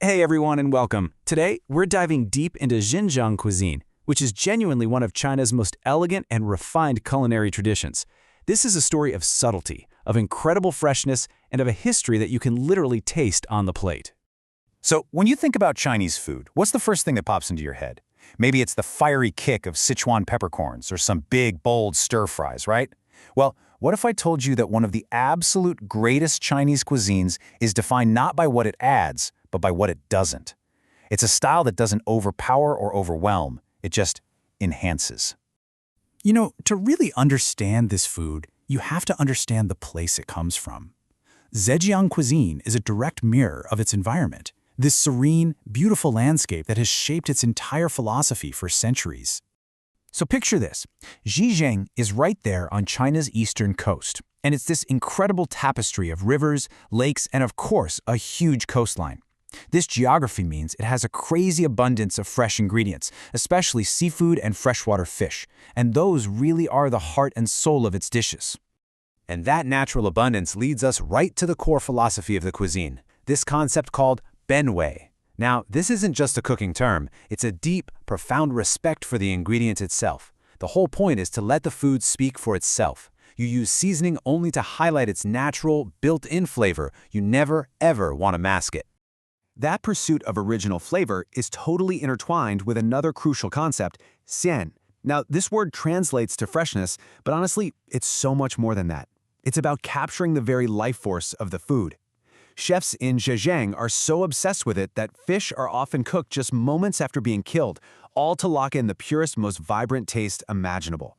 Hey everyone and welcome. Today, we're diving deep into Zhejiang cuisine, which is genuinely one of China's most elegant and refined culinary traditions. This is a story of subtlety, of incredible freshness, and of a history that you can literally taste on the plate. So, when you think about Chinese food, what's the first thing that pops into your head? Maybe it's the fiery kick of Sichuan peppercorns or some big, bold stir-fries, right? Well, what if I told you that one of the absolute greatest Chinese cuisines is defined not by what it adds, but by what it doesn't? It's a style that doesn't overpower or overwhelm, it just enhances. You know, to really understand this food, you have to understand the place it comes from. Zhejiang cuisine is a direct mirror of its environment, this serene, beautiful landscape that has shaped its entire philosophy for centuries. So picture this. Zhejiang is right there on China's eastern coast, and it's this incredible tapestry of rivers, lakes, and of course, a huge coastline. This geography means it has a crazy abundance of fresh ingredients, especially seafood and freshwater fish, and those really are the heart and soul of its dishes. And that natural abundance leads us right to the core philosophy of the cuisine, this concept called Benway. Now, this isn't just a cooking term, it's a deep, profound respect for the ingredient itself. The whole point is to let the food speak for itself. You use seasoning only to highlight its natural, built-in flavor. You never, ever want to mask it. That pursuit of original flavor is totally intertwined with another crucial concept, xian. Now, this word translates to freshness, but honestly, it's so much more than that. It's about capturing the very life force of the food. Chefs in Zhejiang are so obsessed with it that fish are often cooked just moments after being killed, all to lock in the purest, most vibrant taste imaginable.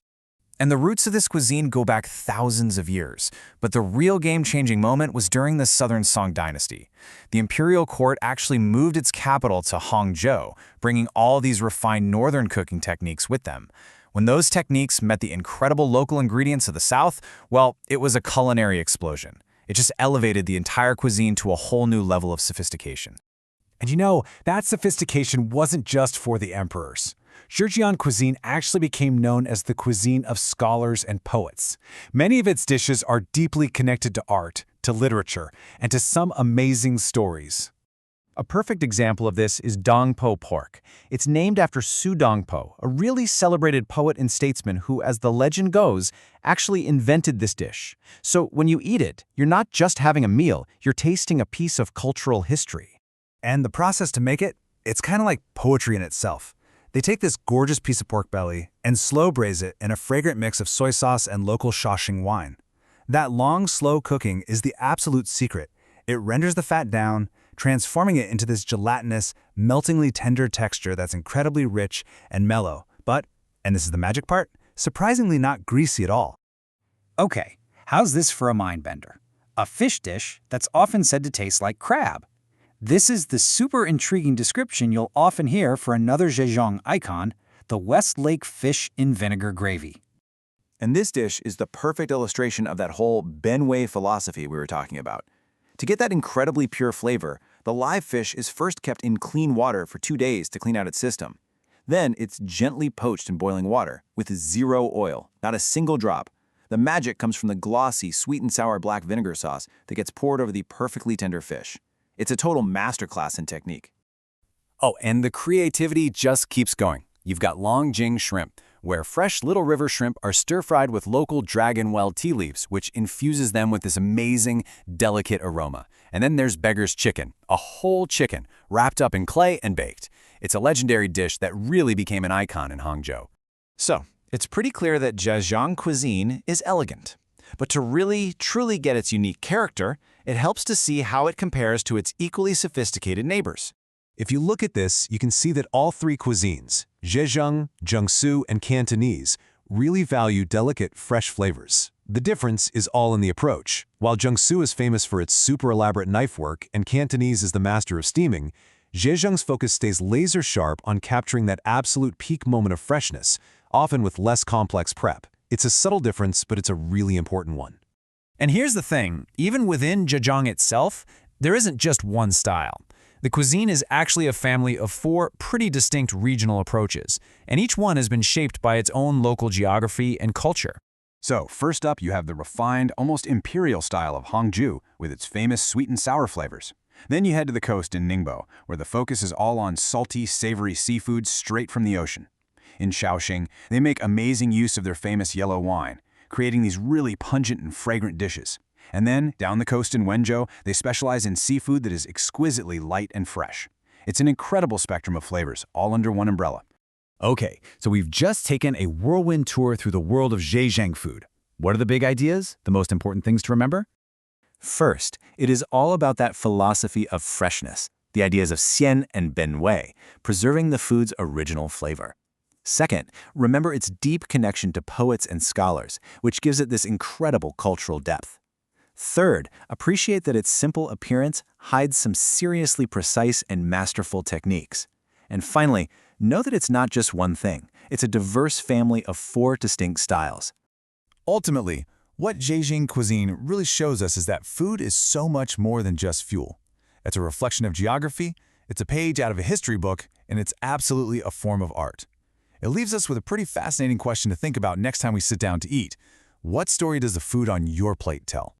And the roots of this cuisine go back thousands of years, but the real game-changing moment was during the Southern Song dynasty. The imperial court actually moved its capital to Hangzhou, bringing all these refined northern cooking techniques with them. When those techniques met the incredible local ingredients of the South, well, it was a culinary explosion. It just elevated the entire cuisine to a whole new level of sophistication. And you know, that sophistication wasn't just for the emperors. Zhejiang cuisine actually became known as the cuisine of scholars and poets. Many of its dishes are deeply connected to art, to literature, and to some amazing stories. A perfect example of this is Dongpo pork. It's named after Dongpo, a really celebrated poet and statesman who, as the legend goes, actually invented this dish. So when you eat it, you're not just having a meal, you're tasting a piece of cultural history. And the process to make it, it's kind of like poetry in itself. They take this gorgeous piece of pork belly and slow braise it in a fragrant mix of soy sauce and local Shaoxing wine. That long, slow cooking is the absolute secret. It renders the fat down, transforming it into this gelatinous, meltingly tender texture that's incredibly rich and mellow, but, and this is the magic part, surprisingly not greasy at all. Okay, how's this for a mind bender? A fish dish that's often said to taste like crab. This is the super intriguing description you'll often hear for another Zhejiang icon, the Westlake fish in vinegar gravy. And this dish is the perfect illustration of that whole Benway philosophy we were talking about. To get that incredibly pure flavor, the live fish is first kept in clean water for 2 days to clean out its system. Then it's gently poached in boiling water with zero oil, not a single drop. The magic comes from the glossy, sweet and sour black vinegar sauce that gets poured over the perfectly tender fish. It's a total masterclass in technique. Oh, and the creativity just keeps going. You've got Longjing shrimp, where fresh Little River shrimp are stir-fried with local dragon well tea leaves, which infuses them with this amazing, delicate aroma. And then there's Beggar's chicken, a whole chicken, wrapped up in clay and baked. It's a legendary dish that really became an icon in Hangzhou. So, it's pretty clear that Zhejiang cuisine is elegant. But to really, truly get its unique character, it helps to see how it compares to its equally sophisticated neighbors. If you look at this, you can see that all three cuisines, Zhejiang, Jiangsu, and Cantonese, really value delicate, fresh flavors. The difference is all in the approach. While Jiangsu is famous for its super elaborate knife work and Cantonese is the master of steaming, Zhejiang's focus stays laser-sharp on capturing that absolute peak moment of freshness, often with less complex prep. It's a subtle difference, but it's a really important one. And here's the thing, even within Zhejiang itself, there isn't just one style. The cuisine is actually a family of 4 pretty distinct regional approaches, and each one has been shaped by its own local geography and culture. So, first up, you have the refined, almost imperial style of Hangzhou with its famous sweet and sour flavors. Then you head to the coast in Ningbo, where the focus is all on salty, savory seafood straight from the ocean. In Shaoxing, they make amazing use of their famous yellow wine, creating these really pungent and fragrant dishes. And then, down the coast in Wenzhou, they specialize in seafood that is exquisitely light and fresh. It's an incredible spectrum of flavors, all under one umbrella. Okay, so we've just taken a whirlwind tour through the world of Zhejiang food. What are the big ideas? The most important things to remember? First, it is all about that philosophy of freshness, the ideas of xian and benway, preserving the food's original flavor. Second, remember its deep connection to poets and scholars, which gives it this incredible cultural depth. Third, appreciate that its simple appearance hides some seriously precise and masterful techniques. And finally, know that it's not just one thing. It's a diverse family of 4 distinct styles. Ultimately, what Zhejiang cuisine really shows us is that food is so much more than just fuel. It's a reflection of geography, it's a page out of a history book, and it's absolutely a form of art. It leaves us with a pretty fascinating question to think about next time we sit down to eat. What story does the food on your plate tell?